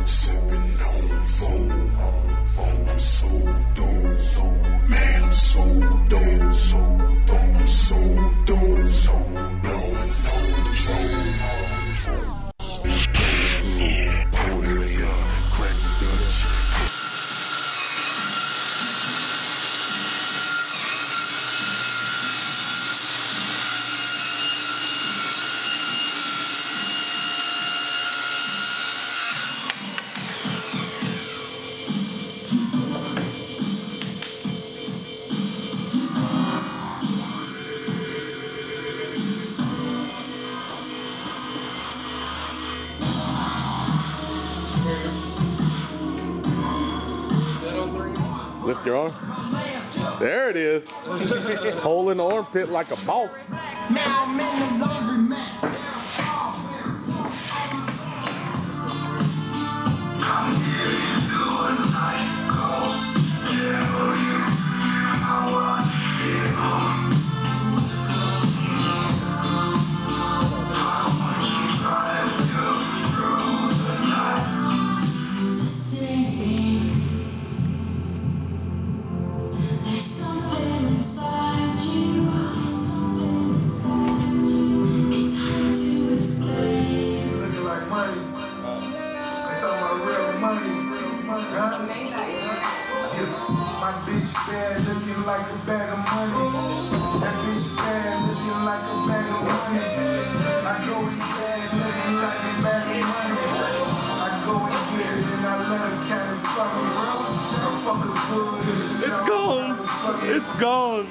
sipping on foam. I'm so dope, man, I'm so dope. I'm so dope, blowing on drone. Old school, Portlia, crack Dutch. Lift your arm. There it is. Hole in the armpit like a boss. Now I'm in the laundry mat. Looking like a bag of money. That bitch bad, looking like a bag of money. I go and bad, looking like a bag of money. I go and get it and I let her count it from me. I fuck her good. It's gone. It's gone.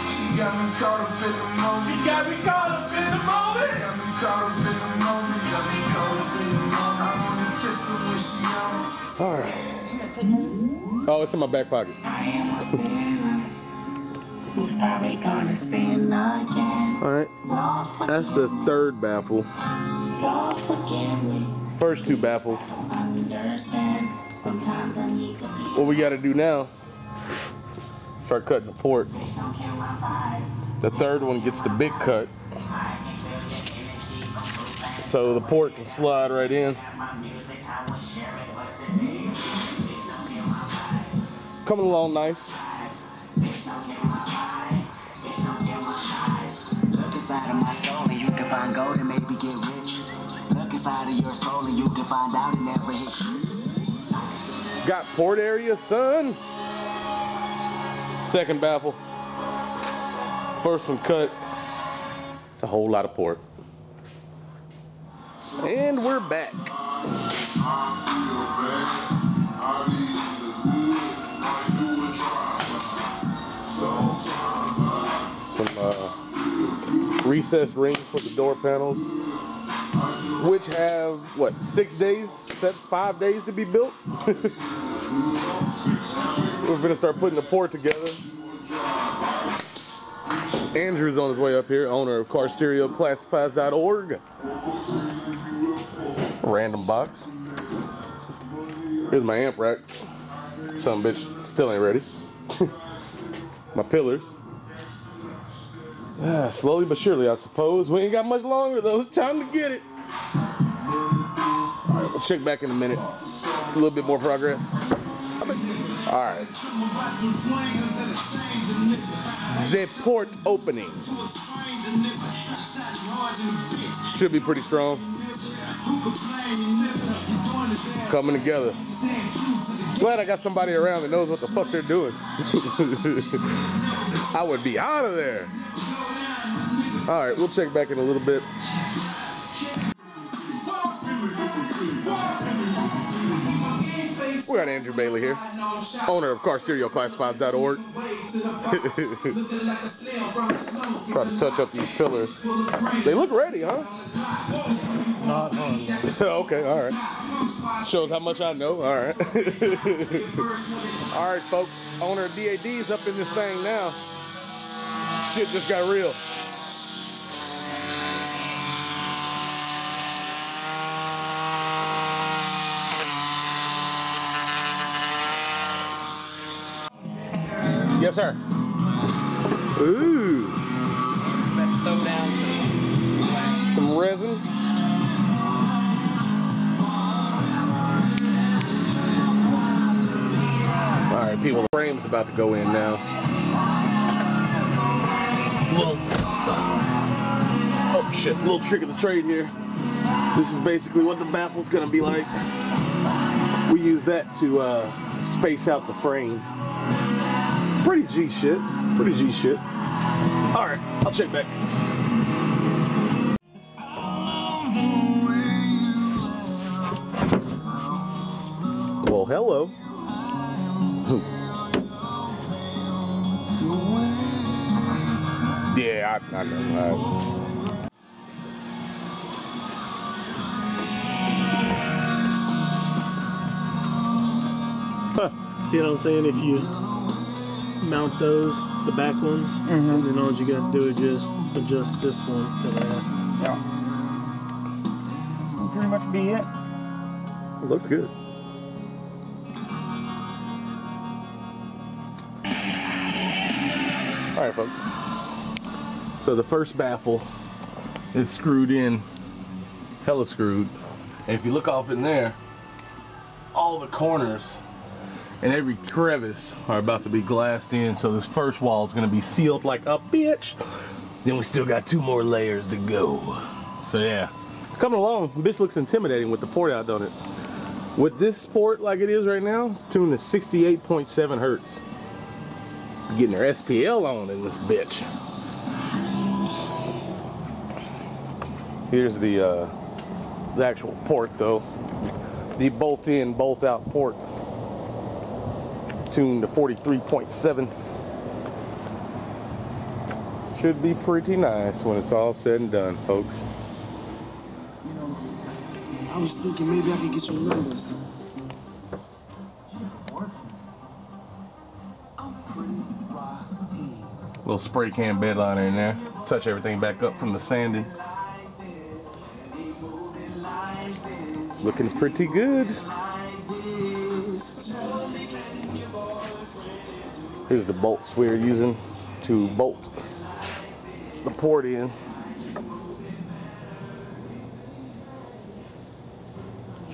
She got me caught up in the moment. She got me caught up in the moment. Got me caught up in the moment. Got me caught up in the moment. I wanna kiss her when she on me. All right. Oh, it's in my back pocket. I am a sinner. He's probably gonna sin again. All right. That's the third baffle. Lord, forgive me. First two baffles. Understand. Sometimes I need to be. What we got to do now? Start cutting the port. Don't kill my vibe. The third one gets the big cut, so the port can slide right in. Coming along nice. Look inside of my soul and you can find gold and maybe get rich. Look inside of your soul and you can find out and never hit. Got port area, son. Second baffle. First one cut. It's a whole lot of port. And we're back. Some recessed rings for the door panels, which have what, 6 days, 5 days to be built. We're gonna start putting the port together. Andrew's on his way up here, owner of CarStereoClassifieds.org. Random box. Here's my amp rack. Some bitch still ain't ready. My pillars. Slowly but surely, I suppose. We ain't got much longer though. It's time to get it. All right, we'll check back in a minute. A little bit more progress. All right. The port opening should be pretty strong. Coming together. Glad I got somebody around that knows what the fuck they're doing. I would be out of there. All right, we'll check back in a little bit. We got Andrew Bailey here, owner of CarStereoClassifieds.org. Try to touch up these pillars. They look ready, huh? Not on. Okay, all right. Shows how much I know. All right. All right, folks. Owner of DAD's up in this thing now. Shit just got real. Yes, sir. Ooh. Some resin. people the frame's about to go in now. Oh shit, little trick of the trade here. This is basically what the baffle's gonna be like. We use that to space out the frame. Pretty G shit. Pretty G shit. Alright, I'll check back. Well, hello. Yeah, I know. See what I'm saying? If you mount those, the back ones, and then all you got to do is just adjust this one to that. Yeah. That'll pretty much be it. It looks good. Alright, folks. So the first baffle is screwed in, hella screwed. And if you look off in there, all the corners and every crevice are about to be glassed in, so this first wall is going to be sealed like a bitch. Then we still got 2 more layers to go. So yeah, it's coming along. This looks intimidating with the port out, don't it? With this port like it is right now, it's tuned to 68.7 hertz. Getting their SPL on in this bitch. Here's the actual port though. The bolt in, bolt out port. Tuned to 43.7. Should be pretty nice when it's all said and done, folks. You know, I was thinking maybe I could get your numbers. Little spray can bed liner in there. Touch everything back up from the sanding. Looking pretty good. Here's the bolts we're using to bolt the port in.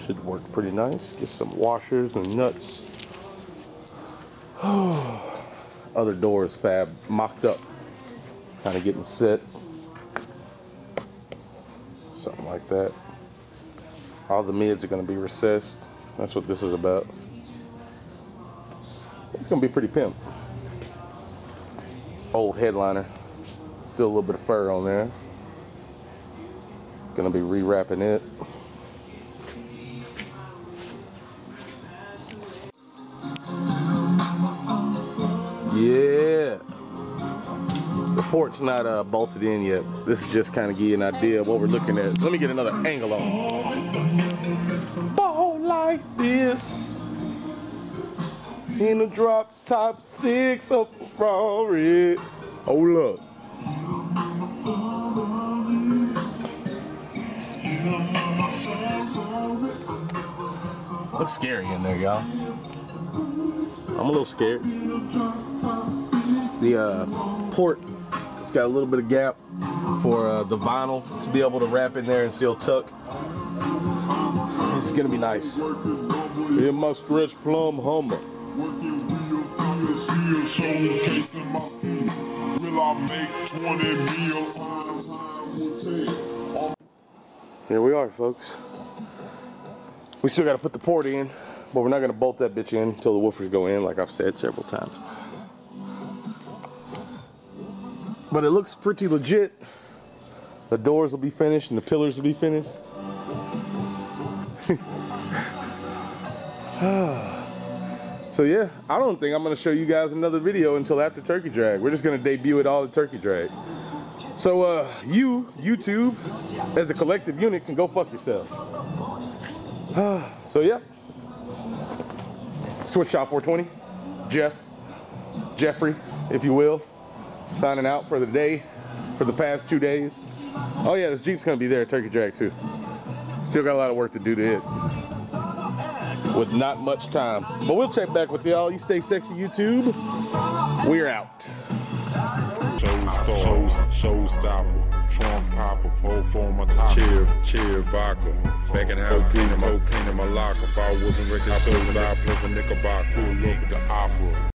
Should work pretty nice. Get some washers and nuts. Other doors fab mocked up. Kind of getting set. Something like that. All the mids are going to be recessed. That's what this is about. It's going to be pretty pimp. Old headliner. Still a little bit of fur on there. Going to be rewrapping it. Yeah. The port's not bolted in yet. This is just kind of give you an idea of what we're looking at. Let me get another angle on. Ball like this in a drop top 6 of Ferrari. Hold up. Looks scary in there, y'all. I'm a little scared. The port, it's got a little bit of gap for the vinyl to be able to wrap in there and still tuck. This is gonna be nice. In my stretch plum Hummer. Here we are, folks. We still gotta put the port in, but we're not gonna bolt that bitch in until the woofers go in, like I've said several times. But it looks pretty legit. The doors will be finished and the pillars will be finished. So yeah, I don't think I'm gonna show you guys another video until after Turkey Drag. We're just gonna debut it all at Turkey Drag. So YouTube, as a collective unit, can go fuck yourself. So yeah, it's Twistedchild420, Jeffrey, if you will, signing out for the day, for the past 2 days. Oh yeah, this Jeep's gonna be there at Turkey Drag too. Still got a lot of work to do to it, with not much time. But we'll check back with y'all. You stay sexy, YouTube. We're out. Showstopper, trunk popper, pole for my top. Cheer, vodka. Back in the house, cocaine in my locker. If I wasn't wrecking shows, I'd play the Knickerbocker. Pull up at the opera.